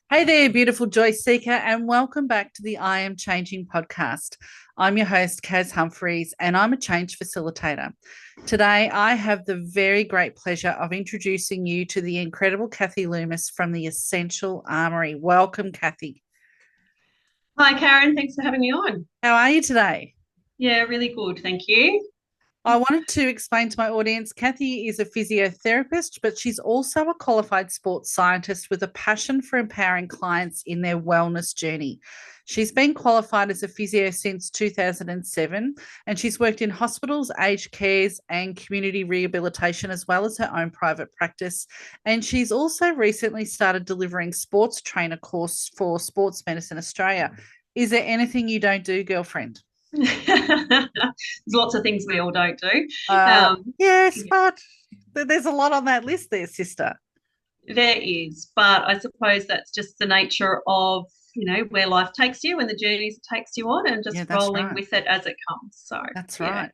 Hey there, beautiful joy seeker, and welcome back to the I Am Changing podcast. I'm your host, Kaz Humphreys, and I'm a change facilitator. Today, I have the very great pleasure of introducing you to the incredible Kathy Lummis from the Essential Armoury. Welcome, Kathy. Hi, Karen. Thanks for having me on. How are you today? Yeah, really good. Thank you. I wanted to explain to my audience Kathy is a physiotherapist, but she's also a qualified sports scientist with a passion for empowering clients in their wellness journey. She's been qualified as a physio since 2007, and she's worked in hospitals, aged cares, and community rehabilitation, as well as her own private practice. And she's also recently started delivering sports trainer course for Sports Medicine Australia. Is there anything you don't do, girlfriend? There's lots of things we all don't do. Um, Yes, but there's a lot on that list there, sister. there is, but I suppose that's just the nature of, where life takes you and the journeys it takes you on and Yeah, just that's rolling right. with it as it comes. So, That's yeah, right.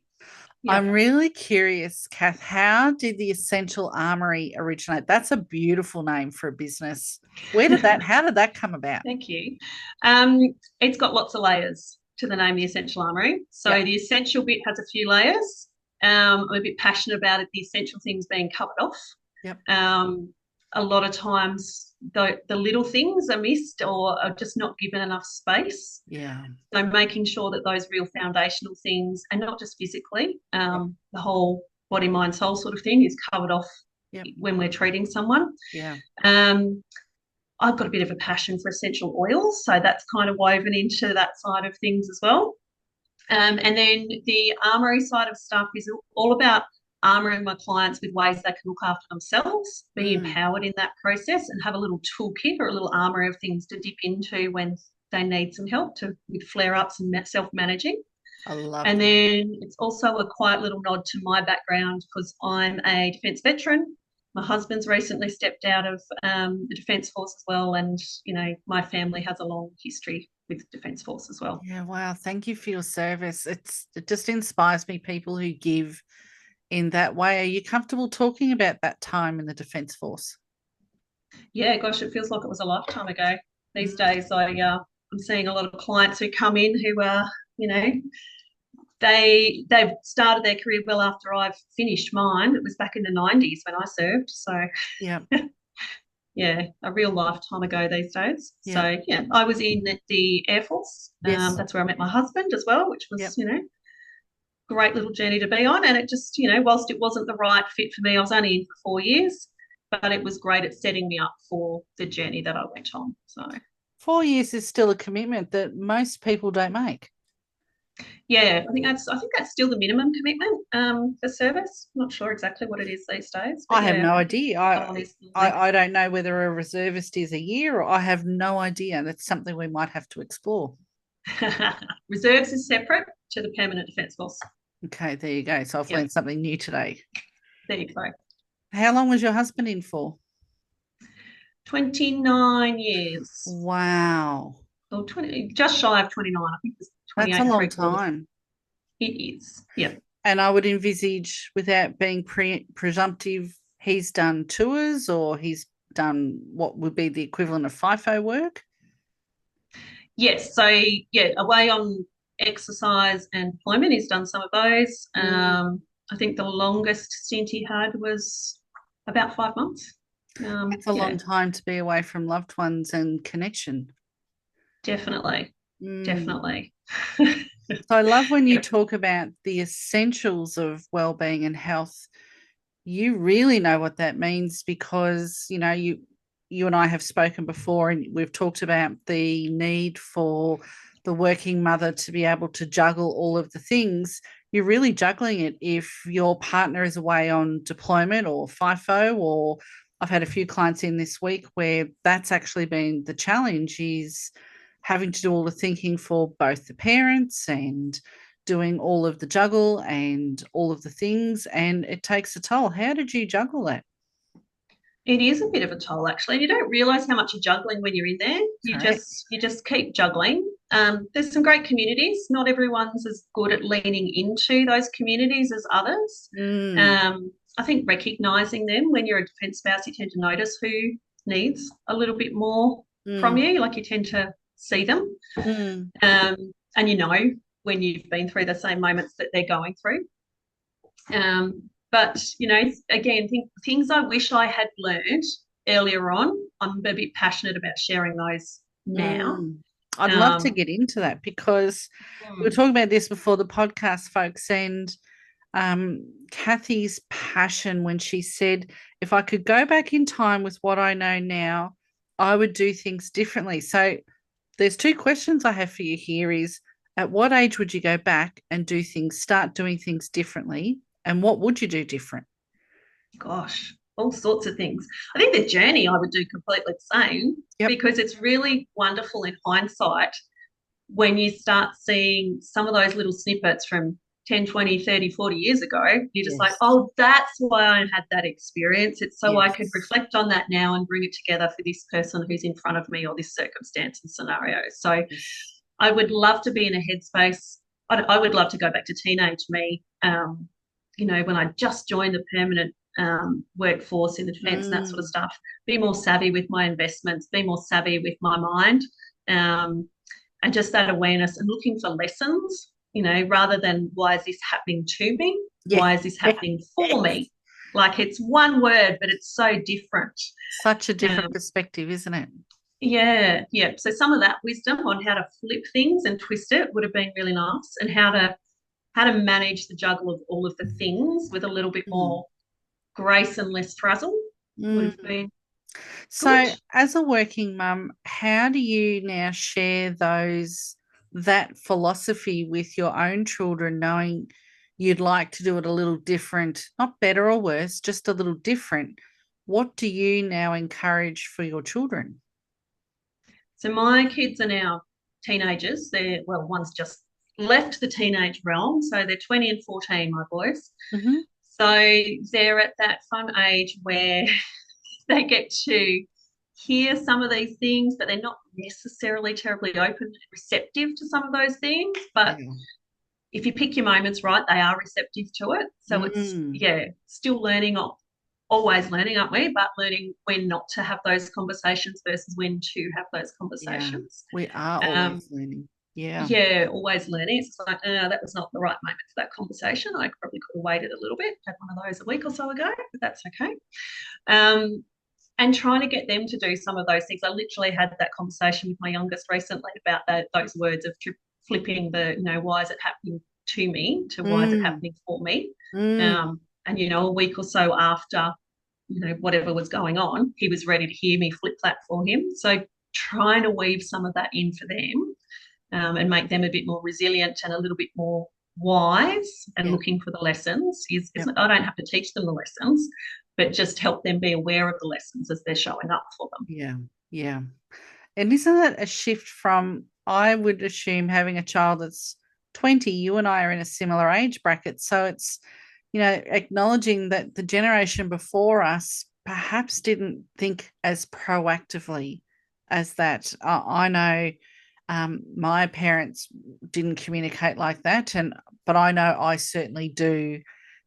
yeah. I'm really curious, Kath, how did the Essential Armory originate? That's a beautiful name for a business. How did that come about? Thank you. Um, it's got lots of layers to the name, the Essential Armoury. So Yep, the essential bit has a few layers. I'm a bit passionate about it, the essential things being covered off. yep, Um, a lot of times the little things are missed or are just not given enough space. yeah, So making sure that those real foundational things, and not just physically, yep, the whole body, mind, soul sort of thing is covered off yep, when we're treating someone. yeah. Um, I've got a bit of a passion for essential oils, so that's kind of woven into that side of things as well. And then the armory side of stuff is all about armoring my clients with ways they can look after themselves, be Mm, empowered in that process, and have a little toolkit or a little armory of things to dip into when they need some help with flare ups and self managing. I love And that. then it's also a quiet little nod to my background because I'm a defence veteran. My husband's recently stepped out of the Defence Force as well, and my family has a long history with Defence Force as well. Yeah, wow. Thank you for your service. It just inspires me, people who give in that way. Are you comfortable talking about that time in the Defence Force? Yeah, gosh, it feels like it was a lifetime ago. These Mm, days, I'm seeing a lot of clients who come in who are, you know, they've started their career well after I've finished mine. It was back in the 90s when I served, so yeah, yeah, a real lifetime ago these days. yeah, So yeah, I was in the Air Force. yes, That's where I met my husband as well, which was yep. great little journey to be on. And it just whilst it wasn't the right fit for me, I was only in for 4 years, but it was great at setting me up for the journey that I went on. So 4 years is still a commitment that most people don't make. yeah, I think that's still the minimum commitment for service. I'm not sure exactly what it is these days, but I have yeah, no idea. someone is like I don't know whether a reservist is a year, or I have no idea. That's something we might have to explore. reserves is separate to the permanent defence force. Okay, there you go. So I've Yep, learned something new today. there you go. How long was your husband in for? 29 years. Wow, Or 20, just shy of 29. I think it was that's 28 a and long three quarters. time. It is. Yeah. And I would envisage, without being presumptive, he's done tours or he's done what would be the equivalent of FIFO work. Yes. So, yeah, away on exercise and deployment, he's done some of those. Mm, I think the longest stint he had was about 5 months. that's a long Yeah, time to be away from loved ones and connection. definitely. Mm. Definitely. So I love when you Yeah. talk about the essentials of well-being and health. You really know what that means because, you and I have spoken before and we've talked about the need for the working mother to be able to juggle all of the things. You're really juggling it if your partner is away on deployment or FIFO, or I've had a few clients in this week where that's actually been the challenge, is having to do all the thinking for both the parents and doing all of the juggle and all of the things, and it takes a toll. How did you juggle that? It is a bit of a toll actually. You don't realize how much you're juggling when you're in there. You Correct. just you just keep juggling. There's some great communities. Not everyone's as good at leaning into those communities as others. Mm, I think recognizing them when you're a defence spouse, you tend to notice who needs a little bit more from Mm, you. Like you tend to see them, mm, and you know when you've been through the same moments that they're going through. But again, things I wish I had learned earlier on. I'm a bit passionate about sharing those now. mm. I'd love to Um, get into that because we were mm, talking about this before the podcast, folks, and Kathy's passion when she said, if I could go back in time with what I know now, I would do things differently. So there's two questions I have for you here is at what age would you go back and start doing things differently? And what would you do different? gosh, all sorts of things. I think the journey I would do completely the same Yep. because it's really wonderful in hindsight when you start seeing some of those little snippets from 10, 20, 30, 40 years ago. You're just like, Yes. oh, that's why I had that experience. It's so I could Yes. reflect on that now and bring it together for this person who's in front of me or this circumstance and scenario. So Yes. I would love to be in a headspace. I would love to go back to teenage me, when I just joined the permanent workforce in the defence and that sort of Mm. stuff, be more savvy with my investments, be more savvy with my mind, um, and just that awareness and looking for lessons, rather than why is this happening to me? Yeah. Why is this Yeah. happening for Yes. me? Like it's one word, but it's so different. Such a Um, different perspective, isn't it? yeah, yeah. So some of that wisdom on how to flip things and twist it would have been really nice, and how to manage the juggle of all of the things with a little bit Mm. more grace and less frazzle would have Mm. been good. So, as a working mum, how do you now share that philosophy with your own children, knowing you'd like to do it a little different, not better or worse, just a little different? What do you now encourage for your children? So my kids are now teenagers. One's just left the teenage realm, so they're 20 and 14, my boys. Hmm. So they're at that fun age where they get to hear some of these things, but they're not necessarily terribly open and receptive to some of those things. But Yeah. if you pick your moments right, they are receptive to it. So it's, Mm. yeah, still learning, always learning, aren't we? But learning when not to have those conversations versus when to have those Yeah. conversations. We are Um, always learning. Yeah. yeah, always learning. It's like, that was not the right moment for that conversation. I probably could have waited a little bit, had one of those a week or so ago, but that's okay. Um, and trying to get them to do some of those things. I literally had that conversation with my youngest recently about those words of flipping why is it happening to me to why is it Mm. happening for me? Mm. And, a week or so after, whatever was going on, he was ready to hear me flip that for him. So trying to weave some of that in for them, and make them a bit more resilient and a little bit more wise and Yeah. looking for the lessons is Yeah. I don't have to teach them the lessons, but just help them be aware of the lessons as they're showing up for them. Yeah. Yeah. And isn't that a shift from, I would assume, having a child that's 20, you and I are in a similar age bracket. So it's, acknowledging that the generation before us perhaps didn't think as proactively as that. I know my parents didn't communicate like that. But I know I certainly do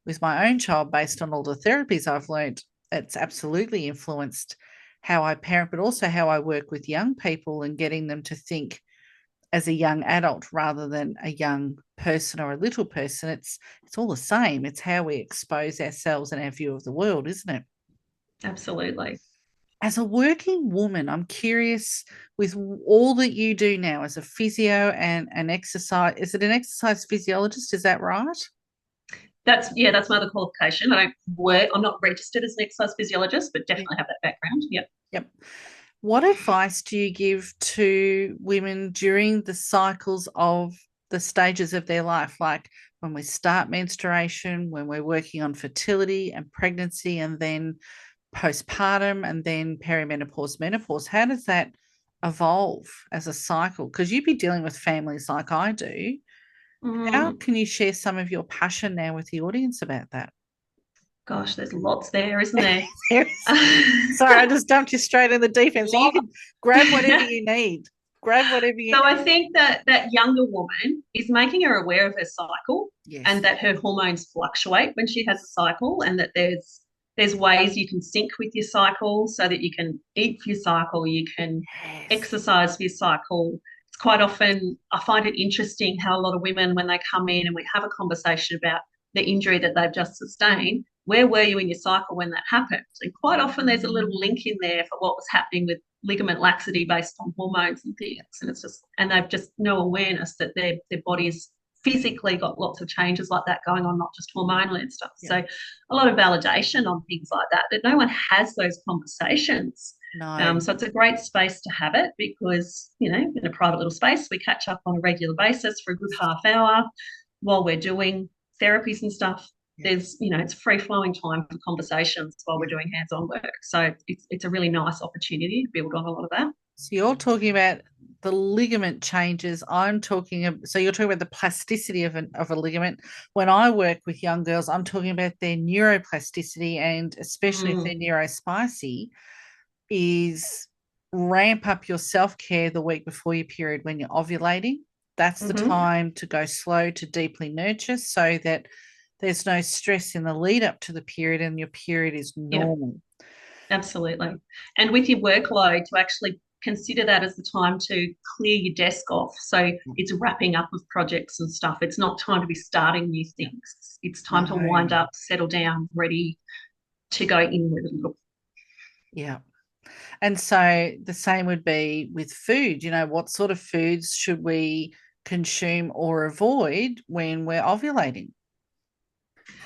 with my own child based on all the therapies I've learned. It's absolutely influenced how I parent, but also how I work with young people and getting them to think as a young adult rather than a young person or a little person. It's all the same. It's how we expose ourselves and our view of the world, isn't it? Absolutely. As a working woman, I'm curious with all that you do now as a physio and an exercise, is it an exercise physiologist? Is that right? That's my other qualification. I'm not registered as an exercise physiologist, but Yeah. definitely have that background. Yep. Yep. What advice do you give to women during the cycles of the stages of their life, like when we start menstruation, when we're working on fertility and pregnancy, and then postpartum, and then perimenopause, menopause? How does that evolve as a cycle? Because you'd be dealing with families like I do. How Mm, can you share some of your passion now with the audience about that? gosh, there's lots there, isn't there? There's, sorry, I just dumped you straight in the deep end. So you can grab whatever Lots. you need. Grab whatever you So I need. think that younger woman is making her aware of her cycle and Yes. that her hormones fluctuate when she has a cycle and that there's There's ways you can sync with your cycle so that you can eat for your cycle, you can Yes. exercise for your cycle. It's quite often, I find it interesting how a lot of women, when they come in and we have a conversation about the injury that they've just sustained, where were you in your cycle when that happened? And quite often there's a little link in there for what was happening with ligament laxity based on hormones and things. And it's just, and they've just no awareness that their body is physically got lots of changes like that going on, not just hormonally and stuff. Yeah. So a lot of validation on things like that, that no one has those conversations. No. So it's a great space to have it because, you know, in a private little space, we catch up on a regular basis for a good half hour while we're doing therapies and stuff. Yeah. There's, you know, it's free flowing time for conversations while we're doing hands-on work. So it's a really nice opportunity to build on a lot of that. So you're talking about the ligament changes. I'm talking, so you're talking about the plasticity of a ligament. When I work with young girls, I'm talking about their neuroplasticity, and especially if they're neurospicy, is ramp up your self-care the week before your period when you're ovulating. That's the time to go slow, to deeply nurture, so that there's no stress in the lead up to the period and your period is normal. Yep. Absolutely. And with your workload, to actually consider that as the time to clear your desk off. So it's wrapping up of projects and stuff. It's not time to be starting new things. It's time to wind up, settle down, ready to go inward a little. Yeah. And so the same would be with food. You know, what sort of foods should we consume or avoid when we're ovulating?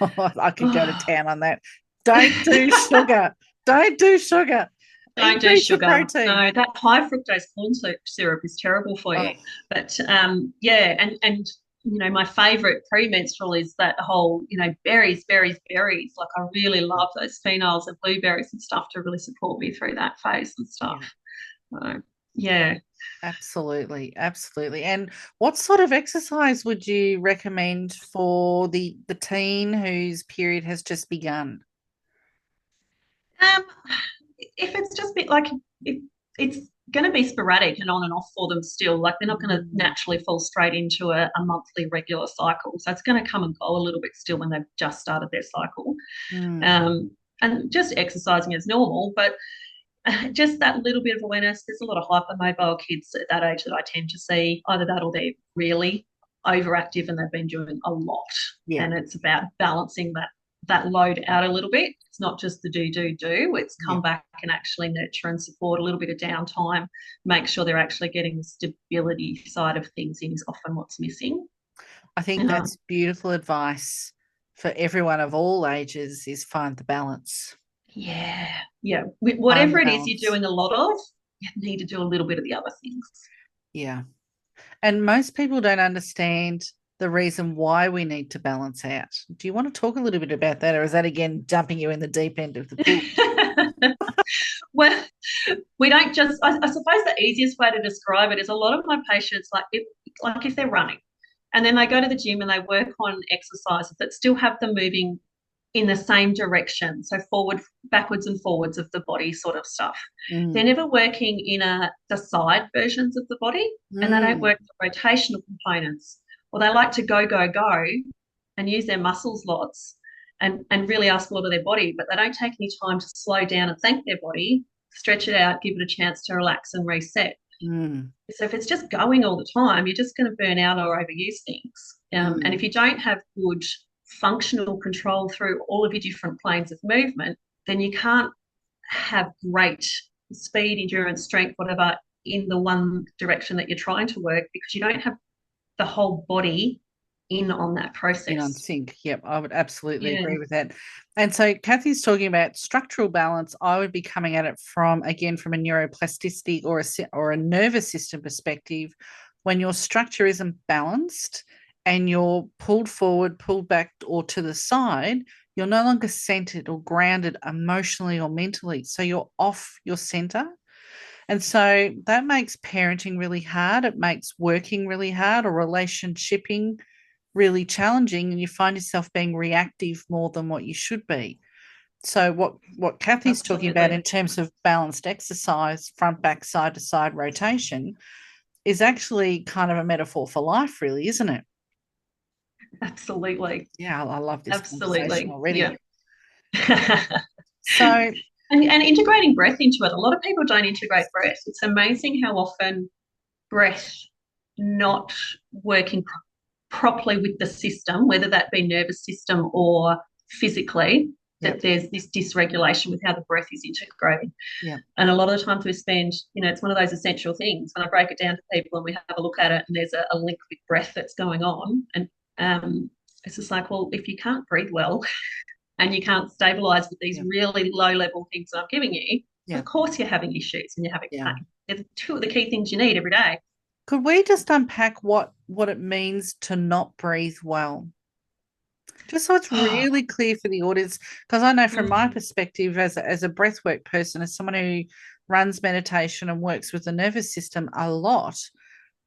I could go to town on that. Don't do sugar. Don't do sugar. Don't do sugar. No, that high fructose corn syrup is terrible for you. But yeah, and you know, my favorite premenstrual is that whole, you know, berries. Like I really love those phenols and blueberries and stuff to really support me through that phase and stuff. Yeah. Absolutely. And what sort of exercise would you recommend for the teen whose period has just begun? If it's just like, if it's going to be sporadic and on and off for them still, like they're not going to naturally fall straight into a monthly regular cycle. So it's going to come and go a little bit still when they've just started their cycle. And just exercising as normal, but just that little bit of awareness. There's a lot of hypermobile kids at that age that I tend to see. Either that or they're really overactive and they've been doing a lot. Yeah. And it's about balancing that load out a little bit. It's not just the do. It's come back and actually nurture and support a little bit of downtime, make sure they're actually getting the stability side of things in is often what's missing. I think that's beautiful advice for everyone of all ages, is find the balance. Yeah. Whatever it is you're doing a lot of, you need to do a little bit of the other things. Yeah. And most people don't understand the reason why we need to balance out. Do you want to talk a little bit about that, or is that again dumping you in the deep end of the pool? Well, we don't just, I suppose the easiest way to describe it is a lot of my patients, like if they're running and then they go to the gym and they work on exercises that still have them moving in the same direction, so backwards and forwards of the body sort of stuff. They're never working in the side versions of the body, and they don't work the rotational components. Or they like to go and use their muscles lots and really ask a lot of their body, but they don't take any time to slow down and thank their body, stretch it out, give it a chance to relax and reset. So if it's just going all the time, you're just going to burn out or overuse things. And if you don't have good functional control through all of your different planes of movement, then you can't have great speed, endurance, strength, whatever, in the one direction that you're trying to work, because you don't have the whole body in on that process. In on sync. Yep, I would absolutely agree with that. And so Kathy's talking about structural balance. I would be coming at it from a neuroplasticity or a nervous system perspective. When your structure isn't balanced and you're pulled forward, pulled back, or to the side, you're no longer centered or grounded emotionally or mentally. So you're off your center. And so that makes parenting really hard. It makes working really hard, or relationshiping really challenging, and you find yourself being reactive more than what you should be. So what Kathy's talking about in terms of balanced exercise, front, back, side to side rotation, is actually kind of a metaphor for life, really, isn't it? Absolutely. Yeah, I love this conversation already. Yeah. So, And integrating breath into it. A lot of people don't integrate breath. It's amazing how often breath not working properly with the system, whether that be nervous system or physically, yeah, that there's this dysregulation with how the breath is integrated. yeah, And a lot of the times we spend, it's one of those essential things. When I break it down to people and we have a look at it and there's a link with breath that's going on, and it's just like, well, if you can't breathe well and you can't stabilize with these yeah, really low level things that I'm giving you, yeah, of course you're having issues and you're having yeah. pain. They're two of the key things you need every day. Could we just unpack what it means to not breathe well? Just so it's Oh, really clear for the audience, because I know from my mm, perspective as a breathwork person, as someone who runs meditation and works with the nervous system a lot,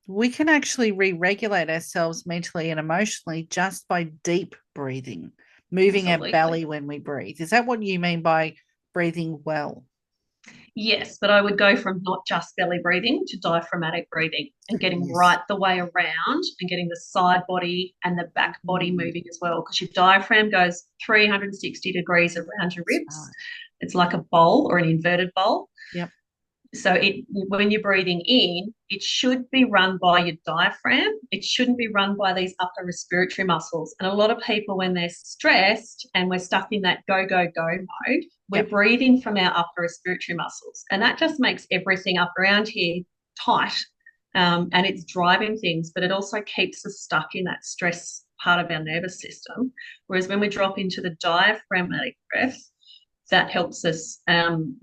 we can actually re-regulate ourselves mentally and emotionally just by deep breathing, moving our absolutely. belly when we breathe. Is that what you mean by breathing well? Yes, but I would go from not just belly breathing to diaphragmatic breathing and getting Yes. right the way around and getting the side body and the back body Mm, moving as well. Because your diaphragm goes 360 degrees around your that's ribs. right. It's like a bowl or an inverted bowl. Yep. So when you're breathing in, it should be run by your diaphragm. It shouldn't be run by these upper respiratory muscles. And a lot of people, when they're stressed and we're stuck in that go, go, go mode, we're Yep. breathing from our upper respiratory muscles. And that just makes everything up around here tight. And it's driving things, but it also keeps us stuck in that stress part of our nervous system. Whereas when we drop into the diaphragmatic breath, that helps us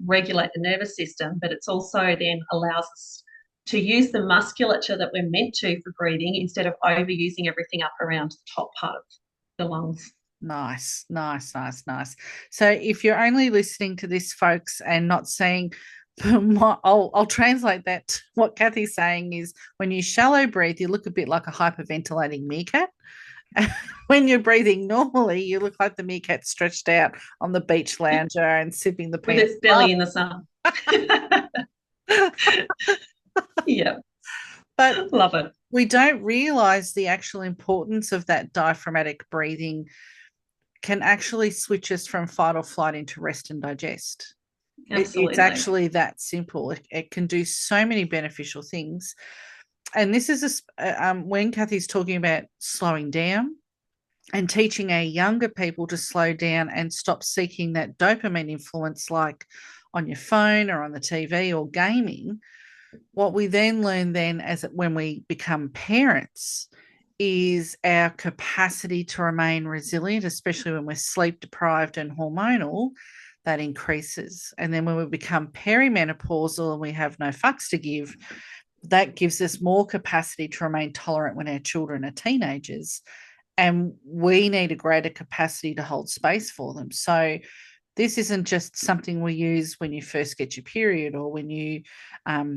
regulate the nervous system, but it's also then allows us to use the musculature that we're meant to for breathing instead of overusing everything up around the top part of the lungs. Nice, nice, nice, nice. So if you're only listening to this, folks, and not seeing, I'll translate that. What Kathy's saying is when you shallow breathe, you look a bit like a hyperventilating meerkat. When you're breathing normally, you look like the meerkat stretched out on the beach lounger and sipping the With peanut its belly in the sun. Yeah, But love it. we don't realize the actual importance of that diaphragmatic breathing can actually switch us from fight or flight into rest and digest. It's Absolutely. actually that simple. It can do so many beneficial things. And this is when Kathy's talking about slowing down and teaching our younger people to slow down and stop seeking that dopamine influence, like on your phone or on the TV or gaming. What we then learn then as when we become parents is our capacity to remain resilient, especially when we're sleep deprived and hormonal, that increases. And then when we become perimenopausal and we have no fucks to give, that gives us more capacity to remain tolerant when our children are teenagers. And we need a greater capacity to hold space for them. So this isn't just something we use when you first get your period or when you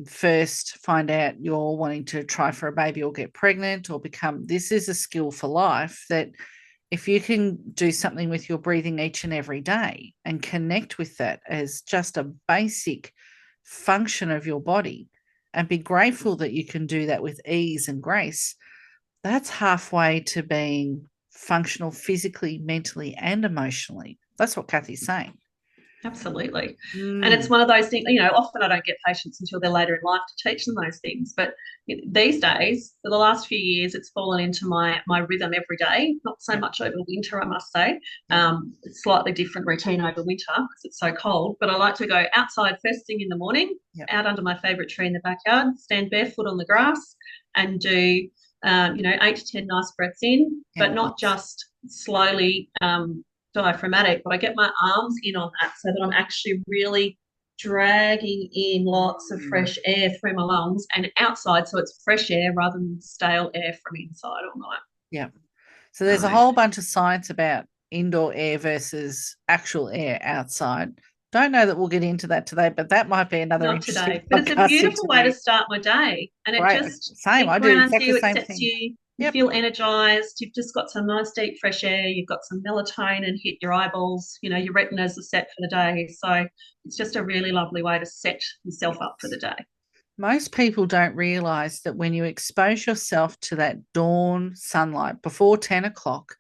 first find out you're wanting to try for a baby or get pregnant or become. This is a skill for life that if you can do something with your breathing each and every day and connect with that as just a basic function of your body and be grateful that you can do that with ease and grace, that's halfway to being functional physically, mentally, and emotionally. That's what Kathy's saying. Absolutely. And it's Mm, one of those things, often I don't get patients until they're later in life to teach them those things. But these days, for the last few years, it's fallen into my rhythm every day, not so yep, much over winter, I must say. yep, It's slightly different routine over winter because it's so cold. But I like to go outside first thing in the morning, yep, out under my favourite tree in the backyard, stand barefoot on the grass and do, 8 to 10 nice breaths in, yeah, but not nice. just slowly diaphragmatic, but I get my arms in on that so that I'm actually really dragging in lots of Mm, fresh air through my lungs and outside, so it's fresh air rather than stale air from inside all night. yeah. So there's a whole bunch of science about indoor air versus actual air outside. Don't know that we'll get into that today, but that might be another Not interesting today, but it's a podcast beautiful way to interview. start my day, and it Great. just Same. it I do grounds exactly you, the it same sets thing. you. You Yep. feel energized. You've just got some nice deep fresh air. You've got some melatonin hit your eyeballs. Your retinas are set for the day. So it's just a really lovely way to set yourself up for Yes. the day. Most people don't realize that when you expose yourself to that dawn sunlight before 10 o'clock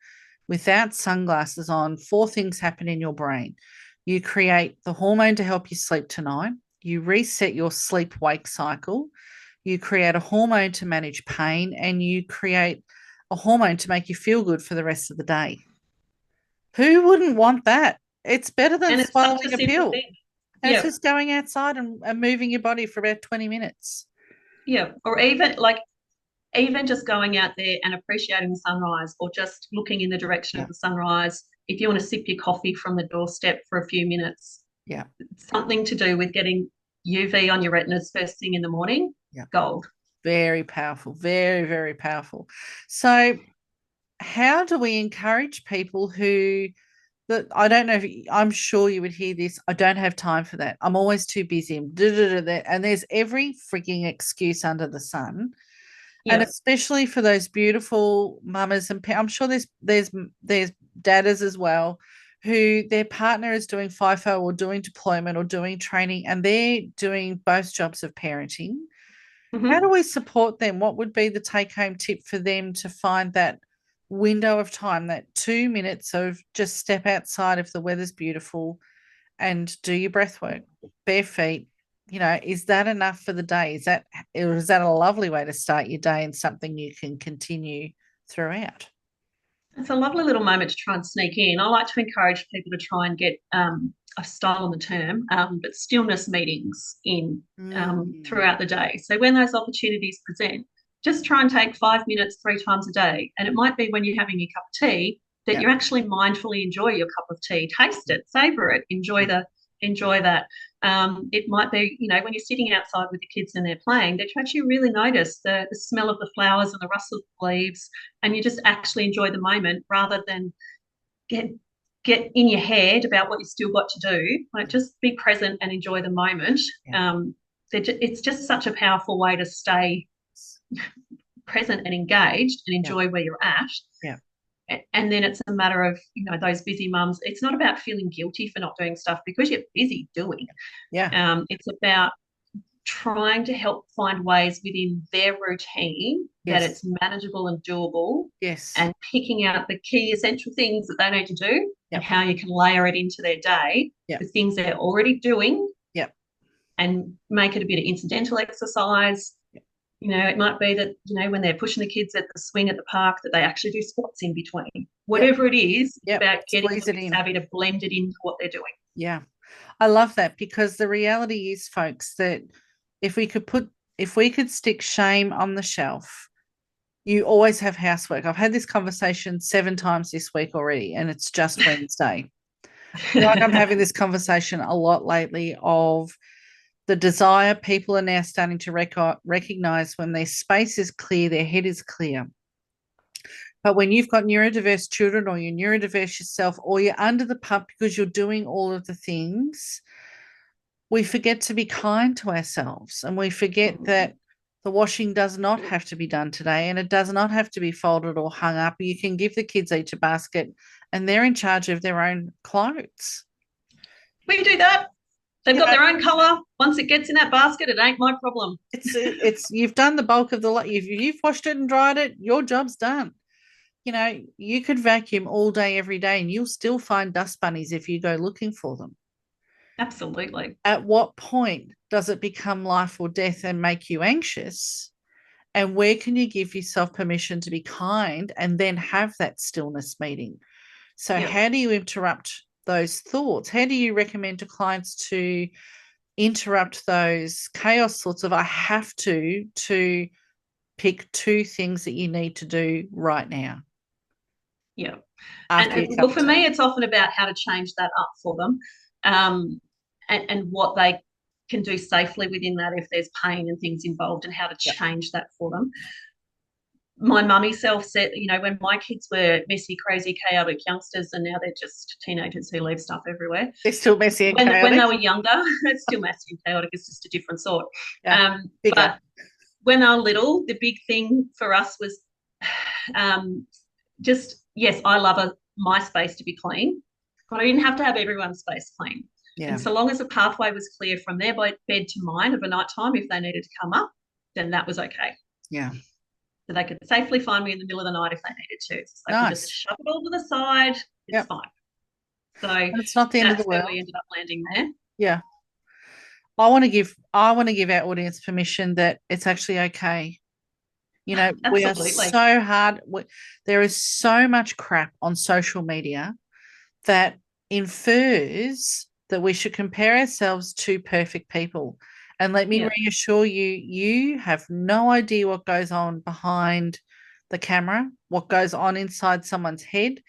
without sunglasses on, four things happen in your brain. You create the hormone to help you sleep tonight. You reset your sleep wake cycle. You create a hormone to manage pain, and you create a hormone to make you feel good for the rest of the day. Who wouldn't want that? It's better than And it's such a swallowing a simple pill. thing. And it's Yeah. just going outside and moving your body for about 20 minutes. Yeah. Or even just going out there and appreciating the sunrise, or just looking in the direction Yeah. of the sunrise. If you want to sip your coffee from the doorstep for a few minutes, Yeah. something to do with getting UV on your retinas first thing in the morning, Yeah. gold. Very powerful. Very, very powerful. So, how do we encourage people who that I don't know if I'm sure you would hear this. I don't have time for that. I'm always too busy. And there's every freaking excuse under the sun. And Yeah. especially for those beautiful mamas and I'm sure there's dadders as well who their partner is doing FIFO or doing deployment or doing training, and they're doing both jobs of parenting. How do Mm-hmm. we support them? What would be the take home tip for them to find that window of time, that 2 minutes of just step outside if the weather's beautiful and do your breath work, bare feet? Is that enough for the day? Is that a lovely way to start your day and something you can continue throughout? It's a lovely little moment to try and sneak in. I like to encourage people to try and get, I've stolen the term, but stillness meetings in Mm, throughout the day. So when those opportunities present, just try and take 5 minutes 3 times a day. And it might be when you're having your cup of tea that yeah, you actually mindfully enjoy your cup of tea, taste it, savor it, yeah, enjoy that. It might be, when you're sitting outside with the kids and they're playing, that you actually really notice the smell of the flowers and the rustle of the leaves, and you just actually enjoy the moment rather than get get in your head about what you still got to do. Like, just be present and enjoy the moment. yeah, Um, it's just such a powerful way to stay present and engaged and yeah, enjoy where you're at. yeah, And then it's a matter of, those busy mums. It's not about feeling guilty for not doing stuff because you're busy doing. yeah, It's about trying to help find ways within their routine that yes, it's manageable and doable, yes, and picking out the key essential things that they need to do and yep, how you can layer it into their day, yep, the things they're already doing, yep, and make it a bit of incidental exercise. yep, It might be that, when they're pushing the kids at the swing at the park, that they actually do squats in between. yep, Whatever it is, it's yep. about getting them Squeeze a it bit in. savvy to blend it into what they're doing. Yeah. I love that, because the reality is, folks, that if we could put if we could stick shame on the shelf, you always have housework. I've had this conversation 7 times this week already, and it's just Wednesday. Like, I'm having this conversation a lot lately of the desire people are now starting to recognize when their space is clear, their head is clear. But when you've got neurodiverse children, or you're neurodiverse yourself, or you're under the pump because you're doing all of the things, we forget to be kind to ourselves, and we forget that the washing does not have to be done today, and it does not have to be folded or hung up. You can give the kids each a basket and they're in charge of their own clothes. We do that. They've You got know, their own colour. Once it gets in that basket, it ain't my problem. it's you've done the bulk of the lot. You've washed it and dried it, your job's done. You could vacuum all day, every day, and you'll still find dust bunnies if you go looking for them. Absolutely. At what point does it become life or death and make you anxious? And where can you give yourself permission to be kind and then have that stillness meeting? So, Yeah. how do you interrupt those thoughts? How do you recommend to clients to interrupt those chaos thoughts of I have to pick two things that you need to do right now Yeah. after your Well, cup of for me, tea? it's often about how to change that up for them, and what they can do safely within that if there's pain and things involved, and how to Yep. change that for them. My mummy self said, when my kids were messy, crazy, chaotic youngsters, and now they're just teenagers who leave stuff everywhere. They're still messy and When they chaotic. were younger, it's still messy and chaotic. It's just a different sort. Yeah. Bigger. But when they were little, the big thing for us was, um, just, yes, I love my space to be clean, but I didn't have to have everyone's space clean. And Yeah. so long as the pathway was clear from their bed to mine of a night time, if they needed to come up, then that was okay. Yeah. So they could safely find me in the middle of the night if they needed to. So they can just Nice. shove it all to the side. It's Yep. fine. So And it's not the end of the that's where world. we ended up landing there. Yeah. I want to give our audience permission that it's actually okay. We are Absolutely. so hard. There is so much crap on social media that infers that we should compare ourselves to perfect people. And let me Yeah. reassure you, you have no idea what goes on behind the camera, what goes on inside someone's head,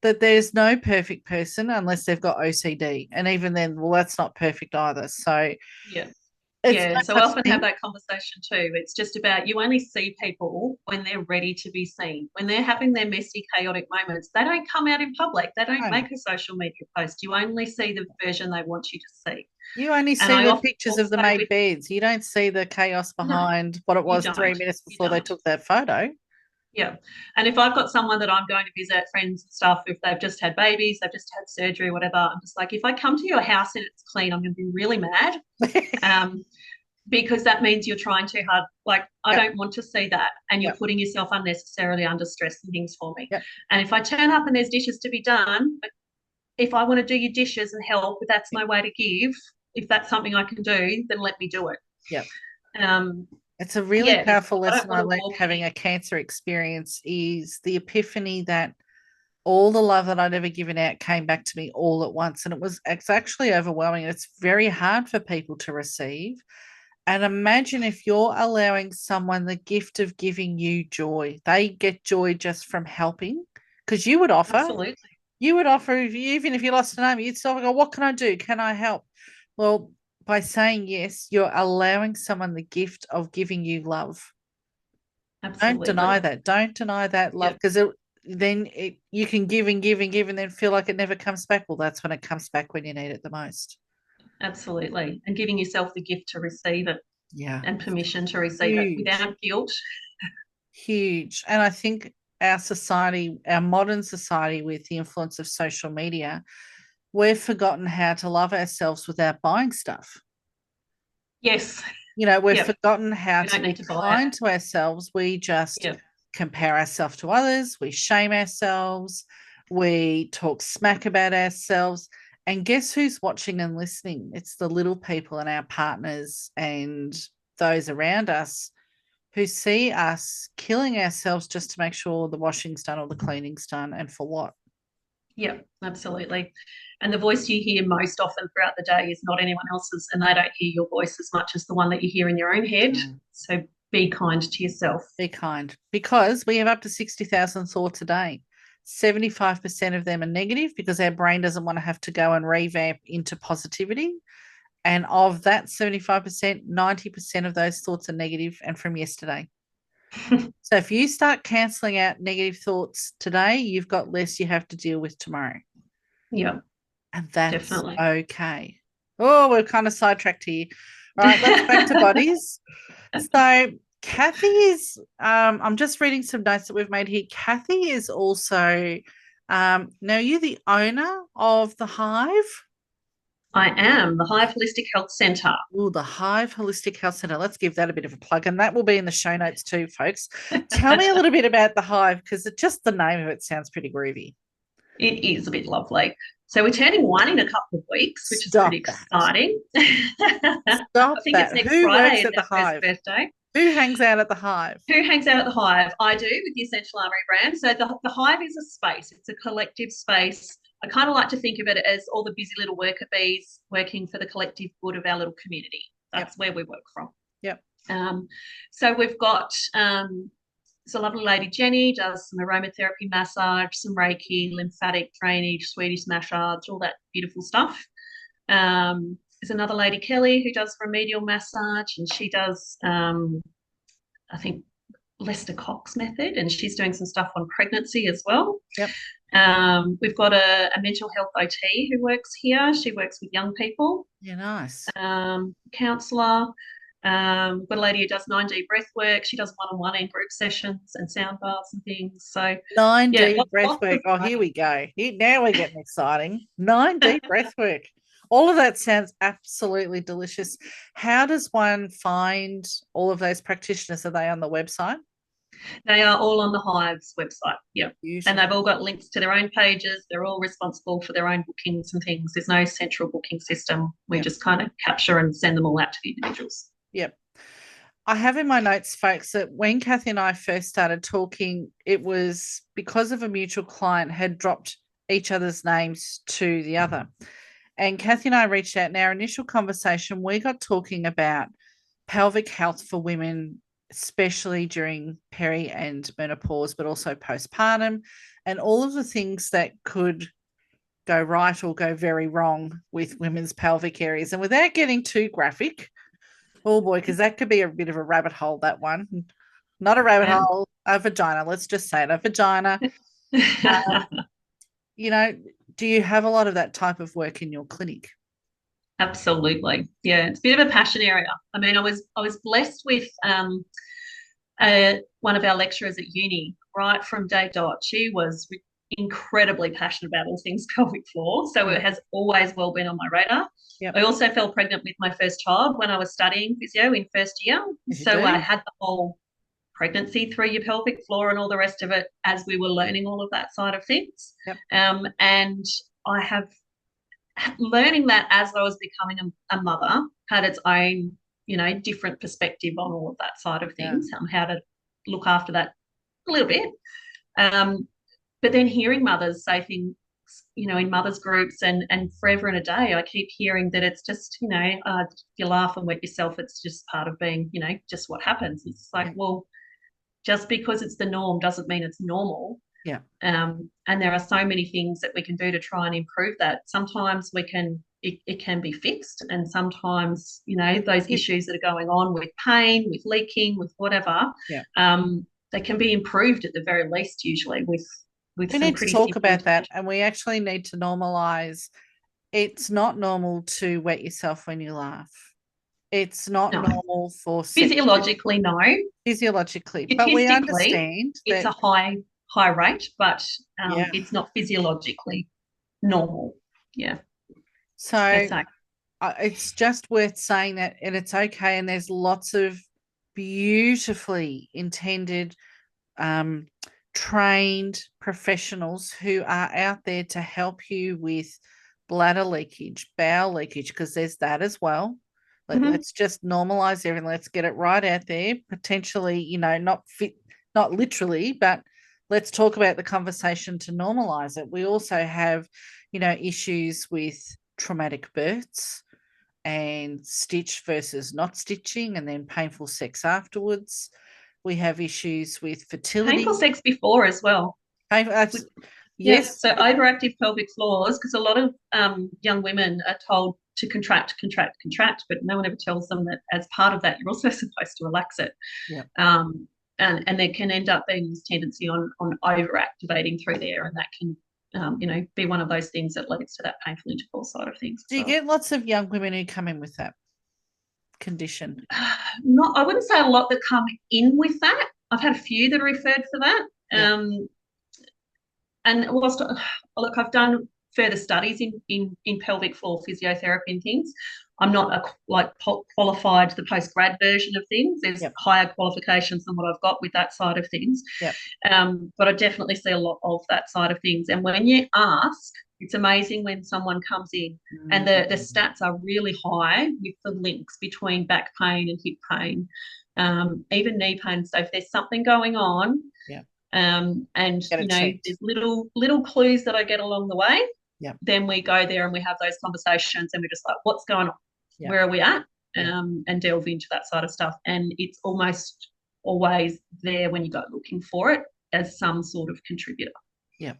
that there's no perfect person unless they've got OCD. And even then, well, that's not perfect either. So Yeah. it's Yeah. So no I such often have thing. that conversation too. It's just about you only see people when they're ready to be seen. When they're having their messy, chaotic moments, they don't come out in public. They don't No. make a social media post. You only see the version they want you to see. You only And see I the often pictures of the also made with beds. You don't see the chaos no, behind what it you was three don't. minutes You before they don't. took that photo. Yeah. And if I've got someone that I'm going to visit, friends and stuff, if they've just had babies, they've just had surgery, whatever, I'm just like, if I come to your house and it's clean, I'm going to be really mad. Um, because that means you're trying too hard. Like, I Yep. don't want to see that. And you're Yep. putting yourself unnecessarily under stress and things for me. Yep. And if I turn up and there's dishes to be done, if I want to do your dishes and help, but that's Yep. my way to give, if that's something I can do, then let me do it. Yep. Um, It's a really yeah, because powerful I don't lesson I want to learned walk having a cancer experience is the epiphany that all the love that I'd ever given out came back to me all at once. And it's actually overwhelming. It's very hard for people to receive. And imagine if you're allowing someone the gift of giving you joy. They get joy just from helping. Because absolutely. you would offer, even if you lost an arm, you'd still go, what can I do? Can I help? Well, by saying yes, you're allowing someone the gift of giving you love. Don't deny Absolutely. that. Don't deny that love Yeah, because you can give and give and give and then feel like it never comes back. Well, that's when it comes back when you need it the most. absolutely. And giving yourself the gift to receive it Yeah. and permission to receive it Huge, without guilt. huge. And I think our society, our modern society, with the influence of social media, we've forgotten how to love ourselves without buying stuff. Yes. We've Yep. forgotten how We to don't need be to buy it. kind to ourselves. We just Yep. compare ourselves to others, we shame ourselves, we talk smack about ourselves. And guess who's watching and listening? It's the little people and our partners and those around us who see us killing ourselves just to make sure the washing's done or the cleaning's done. And for what? Yep. Absolutely. And the voice you hear most often throughout the day is not anyone else's, and they don't hear your voice as much as the one that you hear in your own head. Mm. So be kind to yourself. Be kind because we have up to 60,000 thoughts a day. 75% of them are negative because our brain doesn't want to have to go and revamp into positivity. And of that 75%, 90% of those thoughts are negative and from yesterday. So if you start canceling out negative thoughts today, you've got less you have to deal with tomorrow. Yeah, And that's definitely. okay. Oh, we're kind of sidetracked here. All right, let's back to bodies. So Kathy is, I'm just reading some notes that we've made here. Kathy is also, now you're the owner of the Hive. I am the Hive Holistic Health Centre. Oh, the Hive Holistic Health Centre. Let's give that a bit of a plug, and that will be in the show notes too, folks. Tell me a little bit about the Hive because just the name of it sounds pretty groovy. It is a bit lovely. So we're turning one in a couple of weeks, which is pretty Stop that. exciting. I Stop think it's that. next Who Friday works is at the our first Hive? birthday. Who hangs out at the Hive? Who hangs out at the Hive? I do with the Essential Armoury brand. So the Hive is a space. It's a collective space. I kind of like to think of it as all the busy little worker bees working for the collective good of our little community. Yep. That's where we work from. Yep. So we've got it's a lovely lady, Jenny, does some aromatherapy massage, some Reiki, lymphatic drainage, Swedish massage, all that beautiful stuff. There's another lady, Kelly, who does remedial massage, and she does, I think, Lester Cox method, and she's doing some stuff on pregnancy as well. Yep. We've got a mental health OT who works here. She works with young people. Yeah, nice. Counsellor. We've got a lady who does 9D breath work. She does one-on-one and group sessions and sound baths and things. So yeah, 9D breath lots work. of Oh, here we go. Now we're getting exciting. 9D breath work. All of that sounds absolutely delicious. How does one find all of those practitioners? Are they on the website? They are all on the Hive's website. Yeah. And they've Beautiful. all got links to their own pages. They're all responsible for their own bookings and things. There's no central booking system. We Yep. just kind of capture and send them all out to the individuals. Yep. I have in my notes, folks, that when Kathy and I first started talking, it was because of a mutual client had dropped each other's names to the other. And Kathy and I reached out. In our initial conversation, we got talking about pelvic health for women, especially during peri and menopause, but also postpartum, and all of the things that could go right or go very wrong with women's pelvic areas. And without getting too graphic, oh boy, because that could be a bit of a rabbit hole, that one. Not a rabbit Um, hole, a vagina. Let's just say it, a vagina. Um, you know, do you have a lot of that type of work in your clinic? Absolutely. Yeah, it's a bit of a passion area. I mean, I was blessed with one of our lecturers at uni right from day dot. She was incredibly passionate about all things pelvic floor, so Yeah. it has always well been on my radar. Yep. I also fell pregnant with my first child when I was studying physio in first year, As you so I do. had the whole pregnancy through your pelvic floor and all the rest of it as we were learning all of that side of things. Yep. And I have learning that as I was becoming a mother had its own, different perspective on all of that side of Yeah. things, how to look after that a little bit. Um, but then hearing mothers say things, in mothers groups and forever and a day, I keep hearing that it's just, you laugh and wet yourself. It's just part of being, just what happens. It's like, Yeah. well, just because it's the norm doesn't mean it's normal. Yeah. And there are so many things that we can do to try and improve that. Sometimes it can be fixed, and sometimes, those It, issues that are going on with pain, with leaking, with whatever, yeah. they can be improved at the very least, usually with We some need to pretty talk simple about that, interventions. and we actually need to normalize. It's not normal to wet yourself when you laugh. It's not No, normal for sex physiologically, no. physiologically, but we Statistically, understand it's that. a high rate, but Yeah. it's not physiologically normal. Yeah, So exactly. it's just worth saying that, and it's okay. And there's lots of beautifully intended, um, trained professionals who are out there to help you with bladder leakage, bowel leakage, because there's that as well. Mm-hmm. Let's just normalize everything. Let's get it right out there. Potentially, not fit, not literally, but let's talk about the conversation to normalize it. We also have, issues with traumatic births and stitch versus not stitching, and then painful sex afterwards. We have issues with Painful fertility. sex before as well. That's, Yeah, yes, so overactive pelvic floors, because a lot of young women are told to contract, contract, contract, but no one ever tells them that as part of that, you're also supposed to relax it. yeah, Um, and there can end up being this tendency on overactivating through there, and that can, be one of those things that leads to that painful intercourse side of things as do you well. get lots of young women who come in with that condition? Not, I wouldn't say a lot that come in with that. I've had a few that are referred for that. Yeah, And whilst look, I've done further studies in pelvic floor physiotherapy and things. I'm not qualified the postgrad version of things. There's yep, higher qualifications than what I've got with that side of things. yep. But I definitely see a lot of that side of things. And when you ask, it's amazing when someone comes in and the Mm, stats are really high with the links between back pain and hip pain, even knee pain. So if there's something going on, yeah, and get it checked. there's little clues that I get along the way, Yeah, then we go there and we have those conversations and we're just like, what's going on? yeah, Where are we at? yeah, And delve into that side of stuff. And it's almost always there when you go looking for it as some sort of contributor. yeah.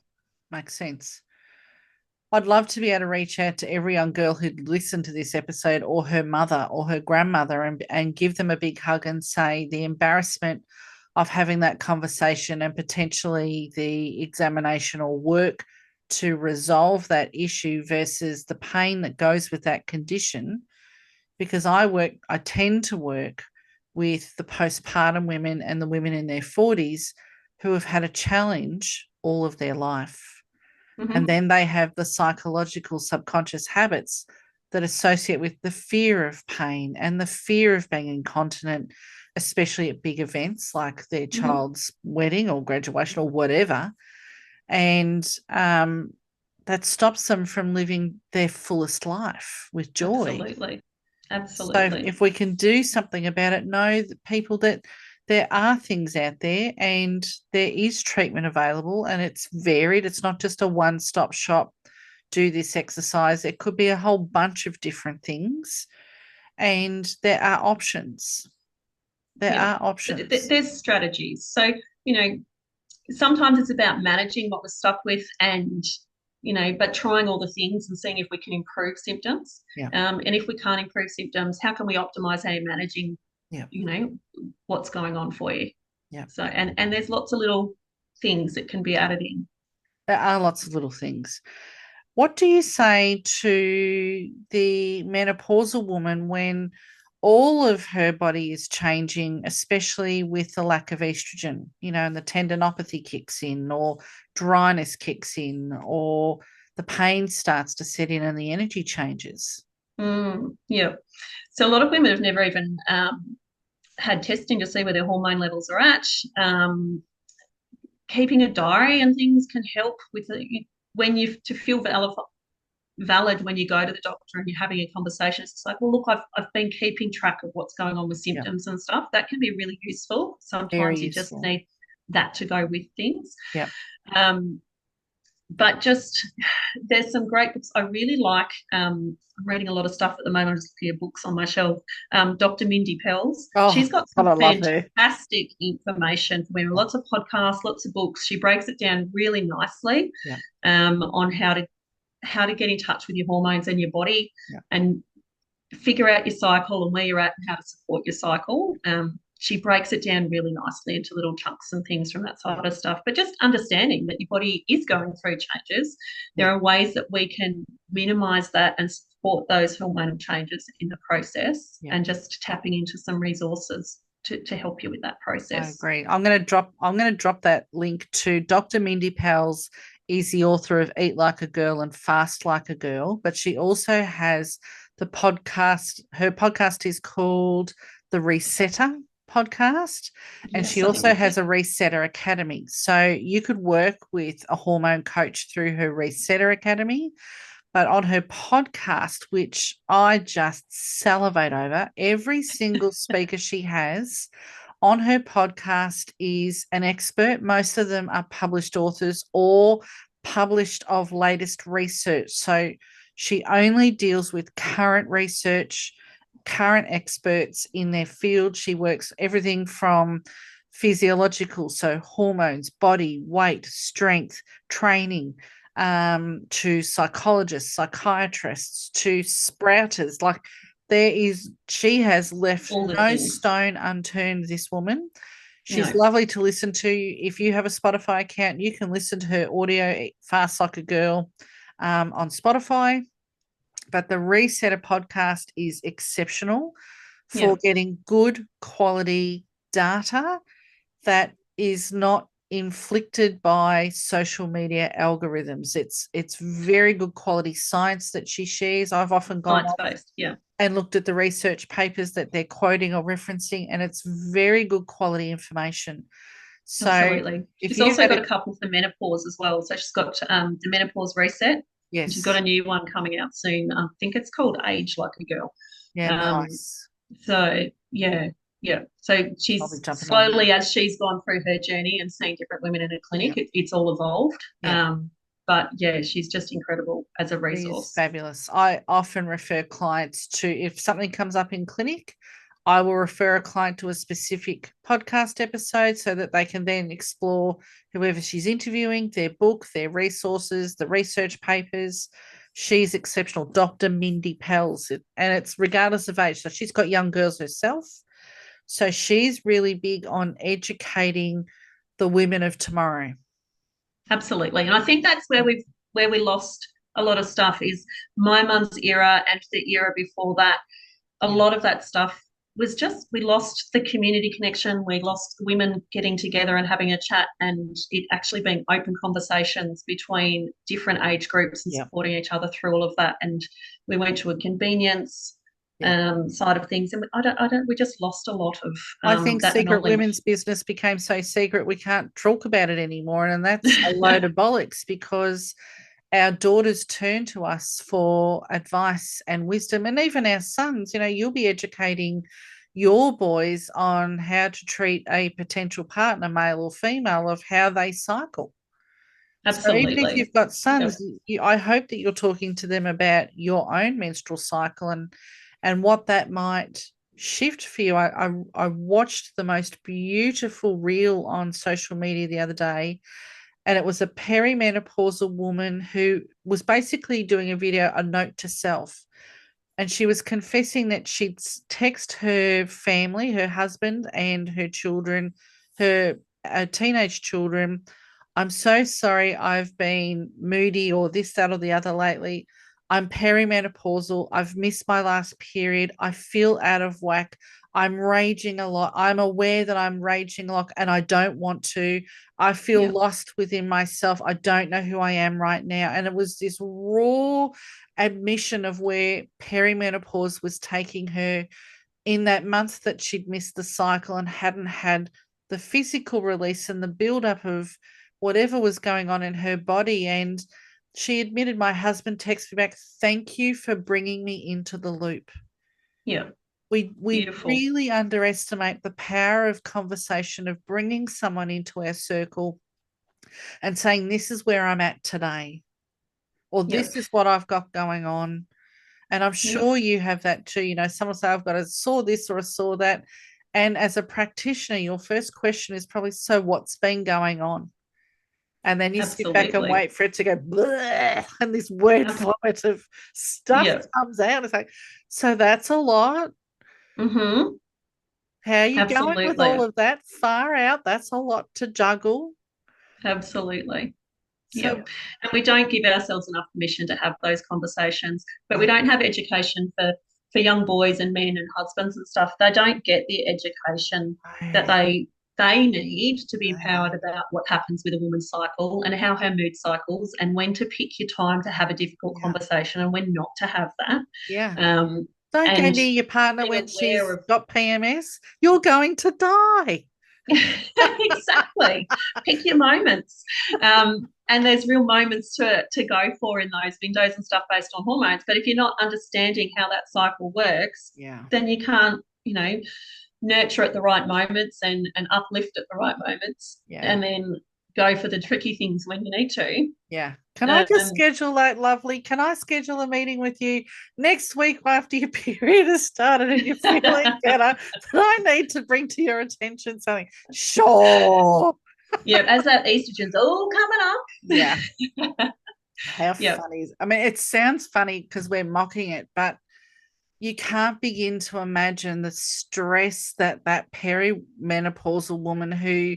Makes sense. I'd love to be able to reach out to every young girl who'd listen to this episode, or her mother or her grandmother, and give them a big hug and say the embarrassment of having that conversation and potentially the examination or work to resolve that issue versus the pain that goes with that condition. Because I tend to work with the postpartum women and the women in their 40s who have had a challenge all of their life. And Mm-hmm. then they have the psychological subconscious habits that associate with the fear of pain and the fear of being incontinent, especially at big events like their Mhm. child's wedding or graduation or whatever. And that stops them from living their fullest life with joy. Absolutely. So Absolutely. if we can do something about it, know that people that there are things out there and there is treatment available and it's varied. It's not just a one-stop shop, do this exercise. It could be a whole bunch of different things. And there are options. There Yeah. are But options. there's strategies. So, you know, sometimes it's about managing what we're stuck with and, but trying all the things and seeing if we can improve symptoms. Yeah. And if we can't improve symptoms, how can we optimize how you're managing, Yeah. what's going on for you? Yeah. So, and there's lots of little things that can be added in. There are lots of little things. What do you say to the menopausal woman when all of her body is changing, especially with the lack of estrogen, and the tendinopathy kicks in, or dryness kicks in, or the pain starts to set in and the energy changes? Yeah. So a lot of women have never even had testing to see where their hormone levels are at. Keeping a diary and things can help with when you to feel valid when you go to the doctor and you're having a conversation. It's like, well, look, I've been keeping track of what's going on with Yeah, symptoms and stuff. That can be really useful. very Sometimes you just useful. need that to go with things. Yeah. Um, but just there's some great books I really like. I'm reading a lot of stuff at the moment. I'm just looking at books on my shelf. Dr. Mindy Pels. She's Oh, got God, some I love her. fantastic information for women. Yeah. Lots of podcasts, lots of books. She breaks it down really nicely Yeah. on how to get in touch with your hormones and your body Yeah. and figure out your cycle and where you're at and how to support your cycle. She breaks it down really nicely into little chunks and things from that side Yeah. of stuff. But just understanding that your body is going through changes, there Yeah. are ways that we can minimize that and support those hormonal changes in the process Yeah. and just tapping into some resources to help you with that I process. agree. I'm gonna drop that link to Dr. Mindy Powell's is the author of Eat Like a Girl and Fast Like a Girl, but she also has the podcast. Her podcast is called The Resetter Podcast, and she Yes, I think also that's has it. a Resetter Academy. So you could work with a hormone coach through her Resetter Academy, but on her podcast, which I just salivate over, every single speaker she has on her podcast is an expert. Most of them are published authors or published of latest research. So she only deals with current research, current experts in their field. She works everything from physiological, so hormones, body, weight, strength, training, to psychologists, psychiatrists, to sprouters. Like she has left All the no things. stone unturned, this woman. She's No. lovely to listen to. If you have a Spotify account, you can listen to her audio Fast Like a Girl on Spotify. But the Resetter podcast is exceptional Yeah. for getting good quality data that is not inflicted by social media algorithms. It's very good quality science that she shares. I've often gone Science off based. Yeah. and looked at the research papers that they're quoting or referencing, and it's very good quality information. So Absolutely. if She's you also have got it, a couple for menopause as well. So she's got the menopause reset, and she's got yes, a new one coming out soon. I think it's called Age Like a Girl. yeah, Um, nice. so yeah, yeah. So I'll be she's jumping on that. slowly, as she's gone through her journey and seeing different women in a Yeah, clinic, it's all evolved. yeah. But yeah, she's just incredible as a It is resource. fabulous. I often refer clients to, if something comes up in clinic, I will refer a client to a specific podcast episode so that they can then explore whoever she's interviewing, their book, their resources, the research papers. She's exceptional. Dr. Mindy Pels, and it's regardless of age. So she's got young girls herself. So she's really big on educating the women of tomorrow. Absolutely. And I think that's where we lost a lot of stuff is my mum's era and the era before that. A Yeah. lot of that stuff was just we lost the community connection. We lost women getting together and having a chat and it actually being open conversations between different age groups and Yeah. supporting each other through all of that. And we went to a convenience. Yeah. side of things, and we just lost a lot of I think that secret women's knowledge. business became so secret we can't talk about it anymore. And that's a load of bollocks because our daughters turn to us for advice and wisdom, and even our sons. You'll be educating your boys on how to treat a potential partner, male or female, of how they cycle. So even if Absolutely. you've got Yep. sons, I hope that you're talking to them about your own menstrual cycle and what that might shift for you. I watched the most beautiful reel on social media the other day, and it was a perimenopausal woman who was basically doing a video, a note to self, and she was confessing that she'd text her family, her husband and her children, her teenage children, I'm so sorry I've been moody or this, that, or the other lately. I'm perimenopausal. I've missed my last period. I feel out of whack. I'm raging a lot. I'm aware that I'm raging a lot and I don't want to. I feel Yep. lost within myself. I don't know who I am right now. And it was this raw admission of where perimenopause was taking her in that month that she'd missed the cycle and hadn't had the physical release and the buildup of whatever was going on in her body. And she admitted, my husband texted me back, thank you for bringing me into the loop. Yep. We Beautiful. really underestimate the power of conversation, of bringing someone into our circle and saying, this is where I'm at today, or Yep. this is what I've got going on. And I'm Yep. sure you have that too. Someone say, I've got a saw this or a saw that. And as a practitioner, your first question is probably, so what's been going on? And then you sit back and Absolutely. wait for it to go, bleh, and this word Ab- vomit of stuff yep. comes out. It's like, so that's a lot. Mm-hmm. How are you going with all Absolutely. of that? Far out. That's a lot to juggle. Absolutely. So, Yep. And we don't give ourselves enough permission to have those conversations. But we no, don't have education for young boys and men and husbands and stuff. They don't get the education that no, they need to be no. empowered about what happens with a woman's cycle and how her mood cycles and when to pick your time to have a difficult Yeah, conversation and when not to have that. yeah. Um, Don't go and near your partner being when aware she's of got PMS. You're going to die. exactly. Pick your moments. And there's real moments to go for in those windows and stuff based on hormones. But if you're not understanding how that cycle works, Yeah, then you can't, nurture at the right moments and uplift at the right moments yeah, and then go for the tricky things when you need to. yeah. Can I just Um, schedule that, lovely? Can I schedule a meeting with you next week after your period has started and you're feeling better? That I need to bring to your attention something. Sure. yeah, as that estrogen's all coming Yeah. up. How yeah, funny is, I mean, it sounds funny because we're mocking it, but you can't begin to imagine the stress that that perimenopausal woman, who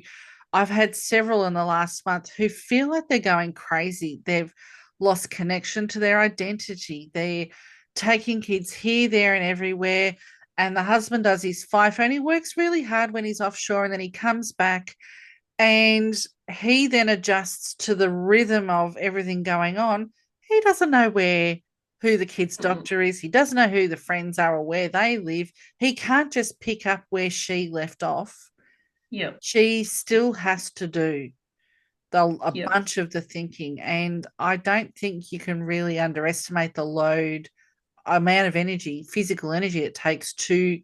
I've had several in the last month, who feel like they're going crazy. They've lost connection to their identity. They're taking kids here, there, and everywhere. And the husband does his FIFO and he works really hard when he's offshore, and then he comes back and he then adjusts to the rhythm of everything going on. He doesn't know who the kid's doctor is. He doesn't know who the friends are or where they live. He can't just pick up where she left off. yeah, She still has to do a yeah, bunch of the thinking. And I don't think you can really underestimate the load, amount of energy, physical energy it takes to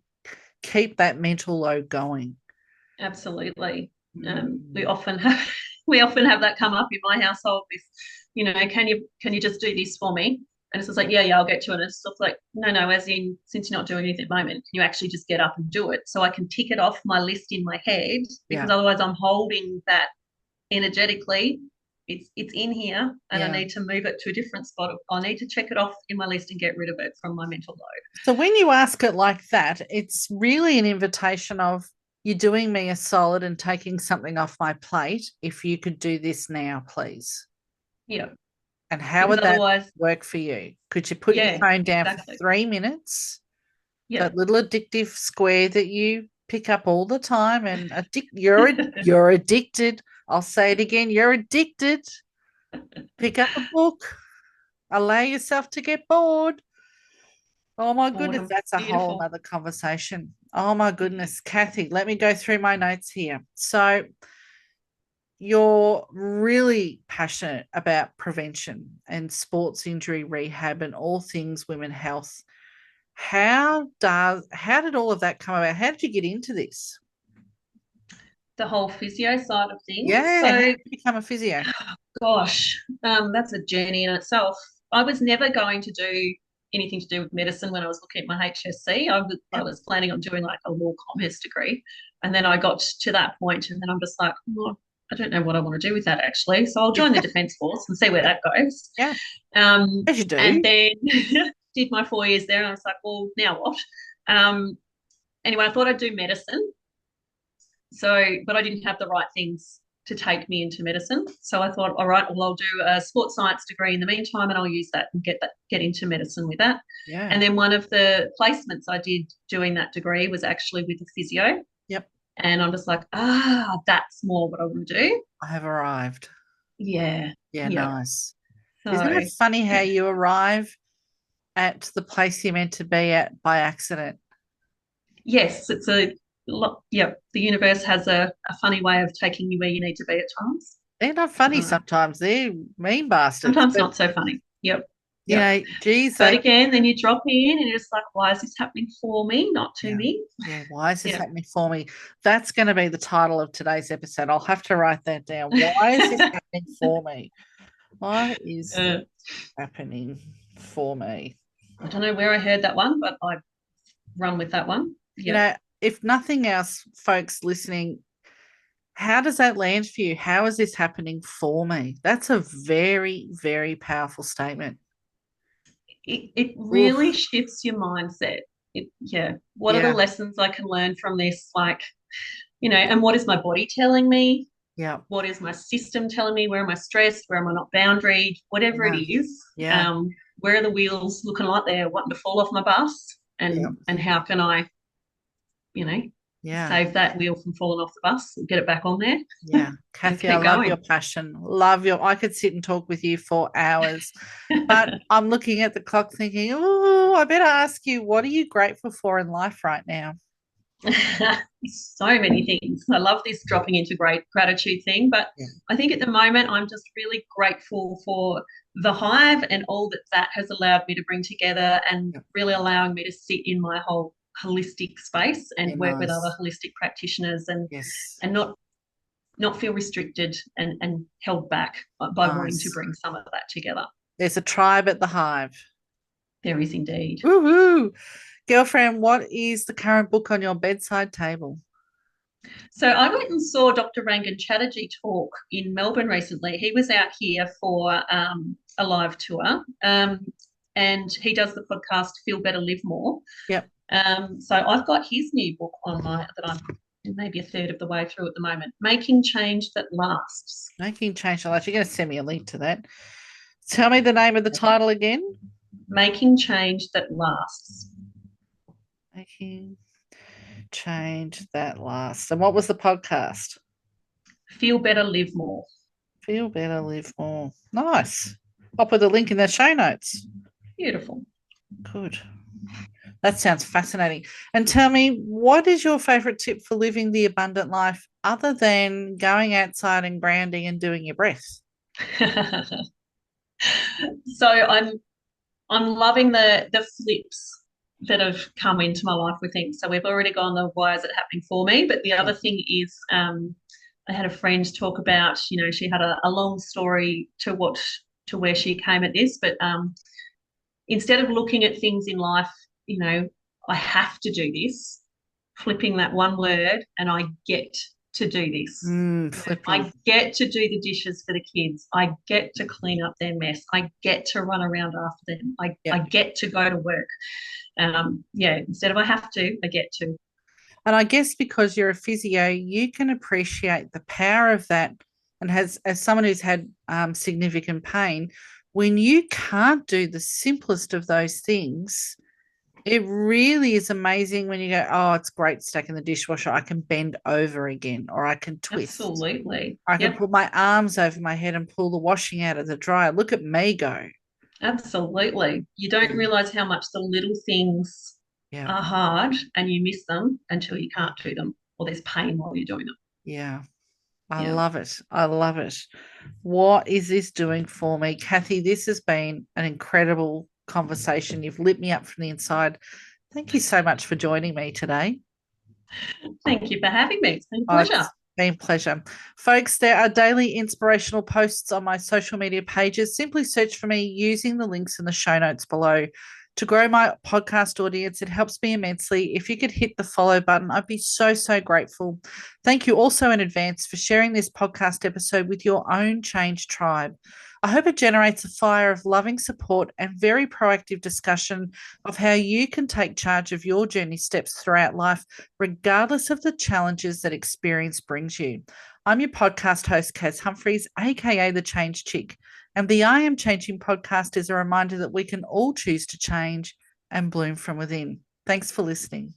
keep that mental load going. absolutely. We Mm. often have we often have that come up in my household with, can you just do this for me? And it's just like, yeah, yeah, I'll get to it. And it's just like, no, no, as in, since you're not doing anything at the moment, can you actually just get up and do it so I can tick it off my list in my head? Because Yeah. otherwise I'm holding that energetically. It's in here and I Yeah. need to move it to a different spot. I need to check it off in my list and get rid of it from my mental load. So when you ask it like that, it's really an invitation of, you're doing me a solid and taking something off my plate. If you could do this now, please. Yeah. And how Because would that otherwise, work for you? Could you put your yeah, phone down for exactly. 3 minutes? Yeah. That little addictive square that you pick up all the time, and you're addicted. I'll say it again. You're addicted. Pick up a book. Allow yourself to get bored. Oh my goodness, Boredom. that's a whole Beautiful. nother conversation. Oh my goodness, Kathy, let me go through my notes here. So you're really passionate about prevention and sports injury rehab and all things women health. How did all of that come about? How did you get into this? The whole physio side of things. Yeah, how So, did you become a physio? gosh, that's a journey in itself. I was never going to do anything to do with medicine when I was looking at my HSC. I Yep. was planning on doing like a law commerce degree. And then I got to that point, and then I'm just like, oh, I don't know what I want to do with that actually. So I'll join the Defence Force and see where Yep. that goes. Yeah, as you And do. then did my 4 years there, and I was like, well, now what? Um, anyway, I thought I'd do medicine. So, but I didn't have the right things to take me into medicine. So I thought, all right, well, I'll do a sports science degree in the meantime, and I'll use that and get into medicine with that. Yeah. And then one of the placements I did doing that degree was actually with a physio. Yep. And I'm just like, that's more what I want to do. I have arrived. Yeah. Yeah, Yep. nice. Isn't So it funny how you arrive at the place you're meant to be at by accident? yes, it's a lot. Yep. The universe has a funny way of taking you where you need to be at times. They're not funny So sometimes. They're mean bastards. sometimes But, not so funny. Yep. you Yep. know, geez, But they, again, then you drop in and you're just like, why is this happening for me, not to yeah. me? Yeah, why is this Yeah. happening for me? That's going to be the title of today's episode. I'll have to write that down. Why is this happening for me? Why is this uh, happening for me? I don't know where I heard that one, but I run with that one. You Yep. know, if nothing else, folks listening, how does that land for you? How is this happening for me? That's a very, very powerful statement. It really Oof. shifts your mindset. Yeah. What are the Yeah. lessons I can learn from this? Like, and what is my body telling me? Yeah. What is my system telling me? Where am I stressed? Where am I not boundaried? Whatever it Yeah. is, Yeah. where are the wheels looking like they're wanting to fall off my bus? Yeah. And how can I, you know, Yeah. save that wheel from falling off the bus and get it back on there Yeah. and Kathy, I keep love your going. passion. Love your, I could sit and talk with you for hours, but I'm looking at the clock thinking, oh, I better ask you, what are you grateful for in life right now? So many things. I love this dropping into great gratitude thing, but Yeah. I think at the moment I'm just really grateful for the hive and all that that has allowed me to bring together and Yeah. really allowing me to sit in my whole holistic space and Yeah, work with other nice. holistic practitioners Yes. and not feel restricted and held back by wanting to Nice. bring some of that together. There's a tribe at the hive. There is indeed. Woohoo. Girlfriend, what is the current book on your bedside table? So I went and saw Dr. Rangan Chatterjee talk in Melbourne recently. He was out here for a live tour, and he does the podcast Feel Better, Live More. Yep. So I've got his new book on that I'm maybe a third of the way through at the moment, Making Change That Lasts. Making change your life. You're going to send me a link to that. Tell me the name of the title again. Making Change That Lasts. Making change that lasts. And what was the podcast? Feel Better, Live More. Feel better, live more. Nice. I'll put the link in the show notes. Beautiful. Good. That sounds fascinating. And tell me, what is your favorite tip for living the abundant life other than going outside and grounding and doing your breath? So I'm loving the flips that have come into my life with things. So we've already gone the why is it happening for me, but the Yeah. other thing is I had a friend talk about she had a long story to where she came at this, but instead of looking at things in life, I have to do this, flipping that one word, and I get to do this. Flipping. I get to do the dishes for the kids. I get to clean up their mess. I get to run around after them. I Yeah. get to go to work. Instead of I have to, I get to. And I guess because you're a physio, you can appreciate the power of that. And as someone who's had significant pain, when you can't do the simplest of those things, it really is amazing when you go, oh, it's great stacking the dishwasher. I can bend over again, or I can twist. Absolutely. I can Yep. put my arms over my head and pull the washing out of the dryer. Look at me go. Absolutely. You don't Yeah. realize how much the little things Yeah. are hard and you miss them until you can't do them or there's pain while you're doing them. Yeah. I Yeah. love it. I love it. What is this doing for me? Kathy, this has been an incredible conversation. You've lit me up from the inside. Thank you so much for joining me today. Thank you for having me. It's been a Oh, pleasure. it's been a pleasure. Folks, there are daily inspirational posts on my social media pages. Simply search for me using the links in the show notes below. To grow my podcast audience, it helps me immensely. If you could hit the follow button, I'd be so, so grateful. Thank you also in advance for sharing this podcast episode with your own change tribe. I hope it generates a fire of loving support and very proactive discussion of how you can take charge of your journey steps throughout life regardless of the challenges that experience brings you. I'm your podcast host, Kaz Humphreys, aka The Change Chick. And the I Am Changing podcast is a reminder that we can all choose to change and bloom from within. Thanks for listening.